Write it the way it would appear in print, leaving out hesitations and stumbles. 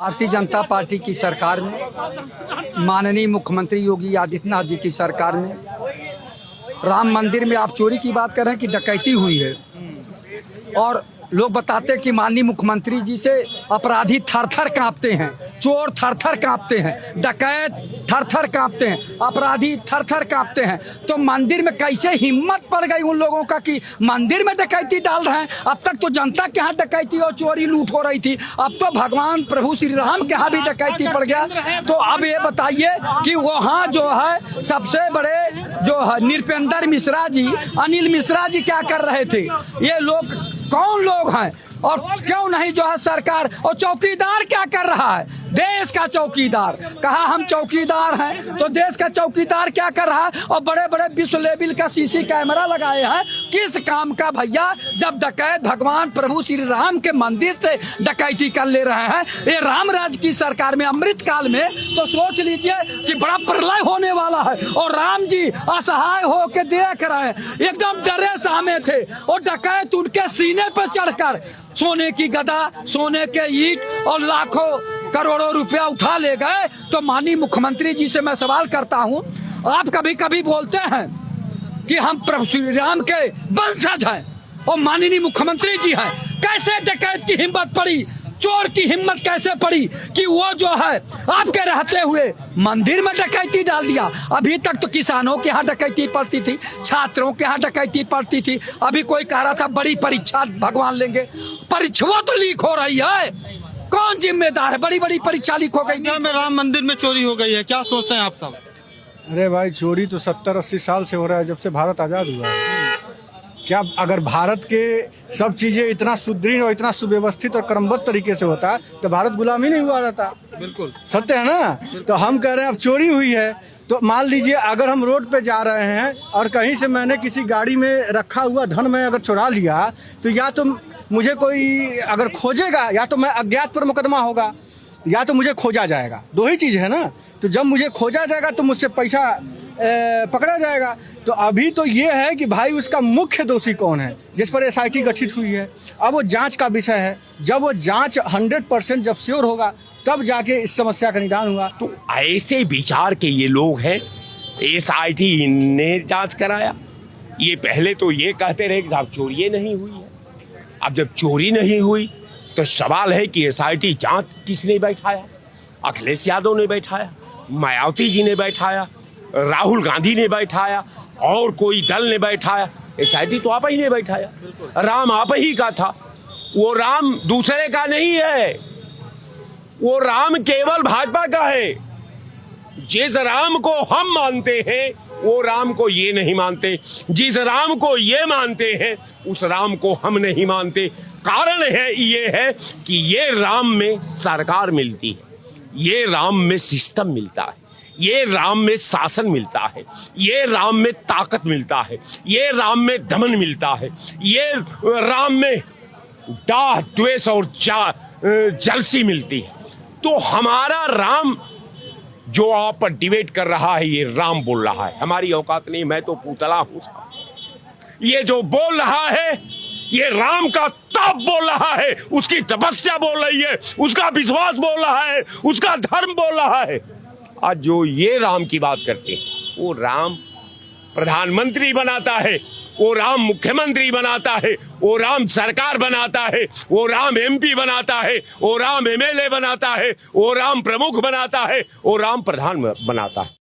Bharatiya Janata party की सरकार में, माननीय मुख्यमंत्री योगी आदित्यनाथ जी की सरकार में राम मंदिर में आप चोरी की बात कर रहे हैं कि डकैती हुई है। और लोग बताते हैं कि माननीय मुख्यमंत्री जी से अपराधी थर थर कांपते हैं, चोर थर थर कांपते हैं, डकैत थर थर कांपते हैं, अपराधी थर थर कांपते हैं। तो मंदिर में कैसे हिम्मत पड़ गई उन लोगों का कि मंदिर में डकैती डाल रहे हैं। अब तक तो जनता के यहाँ डकैती और चोरी लूट हो रही थी, अब तो भगवान प्रभु श्री राम के यहाँ भी डकैती पड़ गया। तो अब ये बताइए कि वहाँ जो है सबसे बड़े जो है नृपेंद्र मिश्रा जी, अनिल मिश्रा जी क्या कर रहे थे। ये लोग कौन लोग हैं और क्यों नहीं जो है सरकार। और चौकीदार क्या कर रहा है, देश का चौकीदार। कहा हम चौकीदार हैं तो देश का चौकीदार क्या कर रहा है। और बड़े बड़े विश्व लेवल का सीसी कैमरा लगाए हैं, किस काम का भैया। जब डकैत भगवान प्रभु श्री राम के मंदिर से डकैती कर ले रहे हैं ये राम राज्य की सरकार में, अमृत काल में, तो सोच लीजिए कि बड़ा प्रलय होने वाला है। और राम जी असहाय होकर देख रहे हैं, एकदम डरे सहमे थे। और डकैत उनके सीने पर चढ़कर सोने की गदा, सोने के ईंट और लाखों करोड़ों रुपया उठा ले गए। तो माननीय मुख्यमंत्री जी से मैं सवाल करता हूं, आप कभी कभी बोलते हैं कि हम प्रभु श्री राम के वंशज हैं और माननीय मुख्यमंत्री जी हैं, कैसे डकैत की हिम्मत पड़ी, चोर की हिम्मत कैसे पड़ी कि वो जो है आपके रहते हुए मंदिर में डकैती डाल दिया। अभी तक तो किसानों के यहाँ डकैती पड़ती थी, छात्रों के यहाँ डकैती पड़ती थी। अभी कोई कह रहा था बड़ी परीक्षा भगवान लेंगे, परीक्षा तो लीक हो रही है, कौन जिम्मेदार है। बड़ी बड़ी परीक्षा लीक हो गई। क्या में राम मंदिर में चोरी हो गई है, क्या सोचते हैं आप सब? अरे भाई, चोरी तो 70-80 साल से हो रहा है, जब से भारत आज़ाद हुआ है। क्या अगर भारत के सब चीज़ें इतना सुदृढ़ और इतना सुव्यवस्थित और क्रमबद्ध तरीके से होता तो भारत गुलामी नहीं हुआ रहता। बिल्कुल सत्य है ना। तो हम कह रहे हैं अब चोरी हुई है तो मान लीजिए अगर हम रोड पे जा रहे हैं और कहीं से मैंने किसी गाड़ी में रखा हुआ धन मैं अगर चुरा लिया तो या तो मुझे कोई अगर खोजेगा, या तो मैं अज्ञात पर मुकदमा होगा, या तो मुझे खोजा जाएगा। दो ही चीज़ है ना। तो जब मुझे खोजा जाएगा तो मुझसे पैसा पकड़ा जाएगा। तो अभी तो ये है कि भाई उसका मुख्य दोषी कौन है जिस पर SIT गठित हुई है। अब वो जांच का विषय है। जब वो जांच 100% जब श्योर होगा तब जाके इस समस्या का निदान हुआ। तो ऐसे विचार के ये लोग हैं, SIT ने जांच कराया। ये पहले तो ये कहते रहे कि साहब चोरी नहीं हुई है। अब जब चोरी नहीं हुई तो सवाल है कि SIT जांच किसने बैठाया। अखिलेश यादव ने बैठाया, मायावती जी ने बैठाया, राहुल गांधी ने बैठाया, और कोई दल ने बैठाया। SIT तो आप ही ने बैठाया। राम आप ही का था। वो राम दूसरे का नहीं है, वो राम केवल भाजपा का है। जिस राम को हम मानते हैं वो राम को ये नहीं मानते, जिस राम को ये मानते हैं उस राम को हम नहीं मानते। कारण है ये है कि ये राम में सरकार मिलती है, ये राम में सिस्टम मिलता है, ये राम में शासन मिलता है, ये राम में ताकत मिलता है, ये राम में दमन मिलता है, ये राम में डाह द्वेष और जलसी मिलती है। तो हमारा राम जो आप पर डिबेट कर रहा है ये राम बोल रहा है, हमारी औकात नहीं। मैं तो पुतला हूं। ये जो बोल रहा है ये राम का तप बोल रहा है, उसकी तपस्या बोल रही है, उसका विश्वास बोल रहा है, उसका धर्म बोल रहा है। आज जो ये राम की बात करते हैं वो राम प्रधानमंत्री बनाता है, वो राम मुख्यमंत्री बनाता है, वो राम सरकार बनाता है, वो राम MP बनाता है, वो राम MLA बनाता है, वो राम प्रमुख बनाता है, वो राम प्रधान बनाता है।